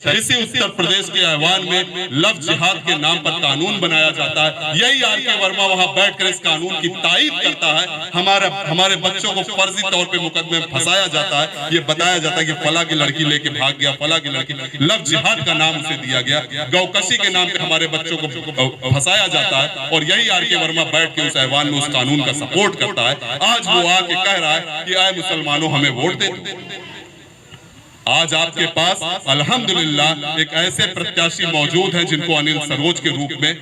इसी उत्तर प्रदेश के ऐवान में लव जिहाद के नाम पर कानून बनाया जाता है। यही आर के वर्मा वहां बैठकर इस कानून की तायीद करता है। हमारे बच्चों को फर्जी तौर पे मुकदमे में फंसाया जाता है। ये बताया जाता है कि फला की लड़की लेके भाग गया, फला की लड़की, लव जिहाद का नाम उसे दिया गया, गौकशी के नाम पे हमारे बच्चों को फंसाया जाता है। और यही आर के वर्मा बैठ के उस ऐवान में उस कानून का सपोर्ट करता है। आज वो आके कह रहा है कि आए मुसलमानों हमें वोट दे। आज आपके पास अल्हम्दुलिल्लाह एक ऐसे प्रत्याशी मौजूद हैं जिनको अनिल सरोज के रूप में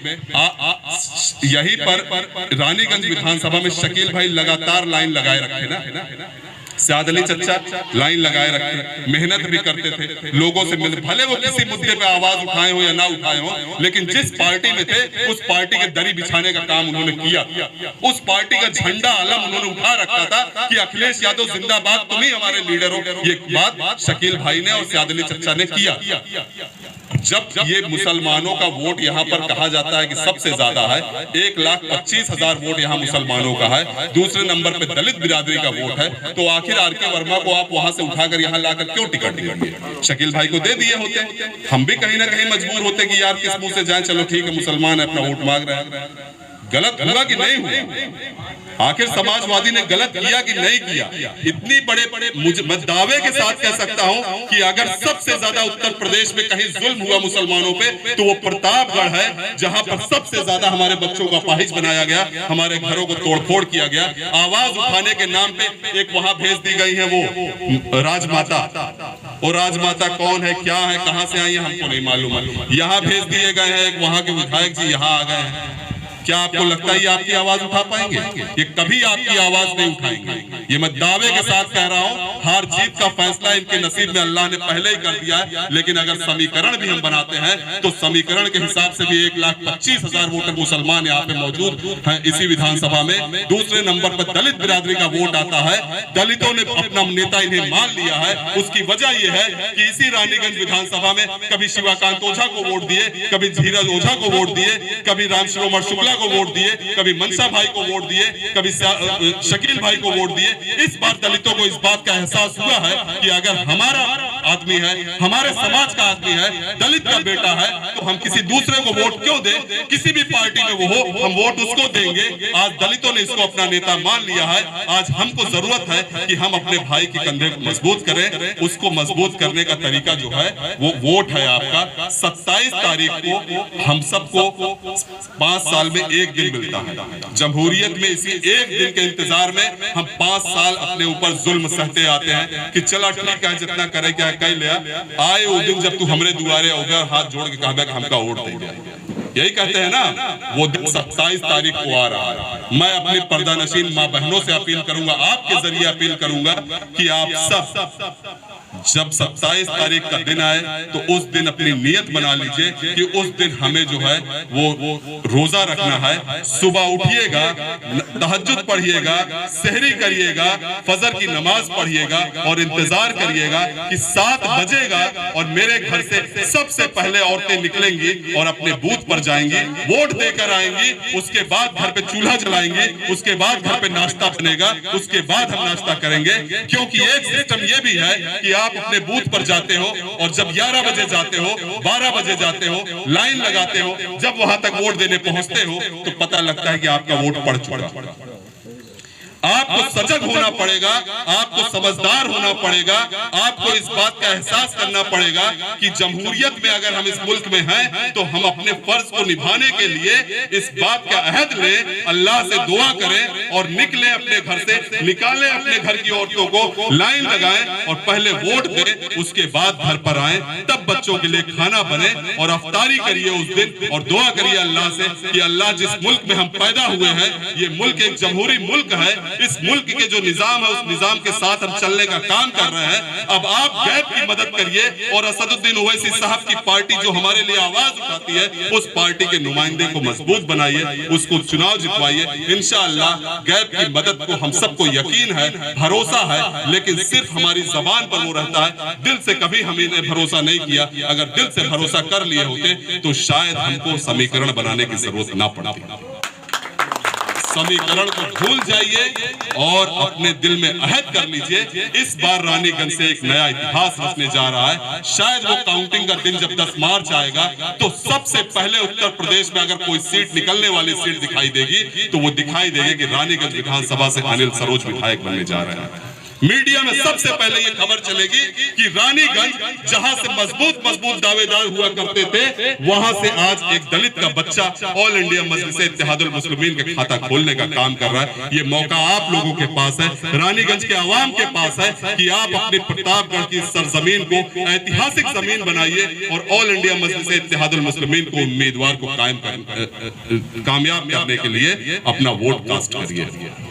यहीं पर रानीगंज विधानसभा में शकील भाई लगातार लाइन लगाए रखे ना, सयाद अली चच्चा लाइन लगाए रखे, मेहनत भी करते थे, लोगों से मिलते, भले वो किसी मुद्दे पे आवाज उठाए हो या ना उठाए हो, लेकिन जिस पार्टी में थे उस पार्टी के दरी बिछाने का काम उन्होंने किया। उस पार्टी का झंडा अलम उन्होंने उठा रखा था कि अखिलेश यादव जिंदाबाद, तुम ही हमारे लीडर हो। ये बात शकील भाई ने और सयाद अली चच्चा ने किया। जब ये मुसलमानों का वोट यहाँ पर कहा जाता है कि सबसे ज्यादा है, 1,25,000 वोट यहाँ मुसलमानों का है, दूसरे नंबर पे दलित बिरादरी का वोट है, तो आखिर आर के वर्मा को आप वहां से उठाकर यहाँ लाकर क्यों टिकट दिए? शकील भाई को दे दिए होते, हम भी कहीं ना कहीं मजबूर होते कि यार किस मुंह से जाए, चलो ठीक है मुसलमान अपना वोट मांग रहे हैं। गलत हुआ कि नहीं हुआ? आखिर समाजवादी ने गलत किया कि नहीं किया? इतनी बड़े मैं दावे के साथ कह सकता हूं कि अगर सबसे ज्यादा उत्तर प्रदेश में कहीं जुल्म हुआ मुसलमानों पे तो वो प्रतापगढ़ है, जहां पर सबसे ज्यादा हमारे बच्चों को अपाहिज बनाया गया, हमारे घरों को तोड़फोड़ किया गया। आवाज उठाने के नाम पे एक वहां भेज दी गई है वो राजमाता, और राजमाता कौन है, क्या है, कहां से आई है हमको नहीं मालूम है। यहाँ भेज दिए गए हैं, एक वहां के विधायक जी यहाँ आ गए हैं। क्या आपको लगता है ये आपकी आवाज उठा पाएंगे? ये कभी आपकी आवाज नहीं उठाएंगे। ये मैं दावे के साथ कह रहा हूं, हार जीत का फैसला इनके नसीब में अल्लाह ने पहले ही कर दिया है। लेकिन अगर समीकरण भी हम बनाते हैं तो समीकरण के हिसाब से भी 1,25,000 वोटर मुसलमान यहाँ पे मौजूद हैं इसी विधानसभा में। दूसरे नंबर पर दलित बिरादरी का वोट आता है। दलितों ने अपना नेता इन्हें मान लिया है। उसकी वजह यह है कि इसी रानीगंज विधानसभा में कभी शिवाकांत ओझा को वोट दिए, कभी धीरज ओझा को वोट दिए, कभी रामशिरोमण शुक्ला को वोट दिए, कभी मनसा भाई को वोट दिए, कभी शकील भाई को वोट दिए। इस बार दलितों को इस बात का एहसास हुआ है कि अगर हमारा आदमी है, हमारे समाज का आदमी है, दलित का बेटा है, तो हम किसी दूसरे को वोट क्यों दें? किसी भी पार्टी में वो हो, हम वोट उसको देंगे। आज दलितों ने इसको अपना नेता मान लिया है। आज हमको जरूरत है कि हम अपने भाई के कंधे को मजबूत करें। उसको मजबूत करने का तरीका जो है वो वोट है आपका। 27 तारीख को हम सबको 5 साल में एक दिन मिलता है। जमहूरियत में इसी एक दिन के इंतजार में हम 5 साल अपने ऊपर जुल्म सहते आते हैं कि चला ठीक है जितना करे क्या कह लिया। आए वो दिन जब तू हमरे दुआरे होगा, हाथ जोड़ के कहा कि हमका वोट दे दिया। यही कहते हैं ना, वो दिन 27 तारीख को आ रहा है। मैं अपनी पर्दानशीन माँ बहनों से अपील करूंगा, आपके जरिए अपील करूंगा कि आप सब जब 27 तारीख का दिन आए तो उस दिन अपनी नियत बना लीजिए कि उस दिन हमें जो है वो रोजा रखना है। सुबह उठिएगा, तहज्जुद पढ़िएगा, सहरी करिएगा, फजर की नमाज पढ़िएगा और इंतजार करिएगा कि 7 बजेगा और मेरे घर से सबसे पहले औरतें निकलेंगी और अपने बूथ पर जाएंगी, वोट देकर आएंगी। उसके बाद घर पे चूल्हा जलाएंगे, उसके बाद घर पे नाश्ता बनेगा, उसके बाद हम नाश्ता करेंगे। क्योंकि एक सिस्टम ये भी है कि आप अपने बूथ पर जाते हो और जब 11 बजे जाते हो, 12 बजे जाते हो, लाइन लगाते हो, जब वहां तक वोट देने पहुंचते हो तो पता लगता है कि आपका वोट पड़ चुका। आपको सजग होना पड़ेगा, आपको समझदार होना पड़ेगा, आपको इस बात का एहसास करना पड़ेगा कि जमहूरियत में अगर हम इस मुल्क में हैं तो हम अपने फर्ज को निभाने के लिए इस बात का अहद लें, अल्लाह से दुआ करें और निकलें अपने घर से, निकालें अपने घर की औरतों को, लाइन लगाएं और पहले वोट दें, उसके बाद घर पर आएं। तब बच्चों के लिए खाना बने और अफ्तारी करिए उस दिन और दुआ करिए अल्लाह से कि अल्लाह जिस मुल्क में हम पैदा हुए हैं, ये मुल्क एक जमहूरी मुल्क है। इस मुल्क के जो निजाम है उस निजाम के साथ हम चलने का काम कर रहे हैं। अब आप गैप की मदद करिए और असदुद्दीन ओवैसी साहब की पार्टी जो हमारे लिए आवाज उठाती है, उस पार्टी के नुमाइंदे को मजबूत बनाइए, उसको चुनाव जितवाइए। इंशाअल्लाह गैप की मदद को हम सबको यकीन है, भरोसा है, लेकिन सिर्फ हमारी जबान पर वो रहता है, दिल से कभी हम इन्हें भरोसा नहीं किया। अगर दिल से भरोसा कर लिए होते तो शायद हमको समीकरण बनाने की जरूरत ना पड़ती। समीकरण को भूल जाइए और अपने दिल में अहद कर लीजिए, इस बार रानीगंज से एक नया इतिहास रचने जा रहा है। शायद वो काउंटिंग का दिन जब 10 मार्च आएगा तो सबसे पहले उत्तर प्रदेश में अगर कोई सीट निकलने वाली सीट दिखाई देगी तो वो दिखाई देगी कि रानीगंज विधानसभा से अनिल सरोज विधायक बनने जा रहे हैं। मीडिया में सबसे पहले ये खबर चलेगी कि रानीगंज जहां से मजबूत दावेदार हुआ करते थे, वहां से आज एक दलित का बच्चा ऑल इंडिया मजलिस इत्तेहादुल मुस्लिमीन के खाता खोलने का काम कर रहा है। ये मौका आप लोगों के पास है, रानीगंज के आवाम के पास है कि आप अपनी प्रतापगढ़ की सरजमीन को ऐतिहासिक जमीन बनाइए और ऑल इंडिया मजलिस इत्तेहादुल मुस्लिमीन को उम्मीदवार को कामयाब करने के लिए अपना वोट कास्ट करिए।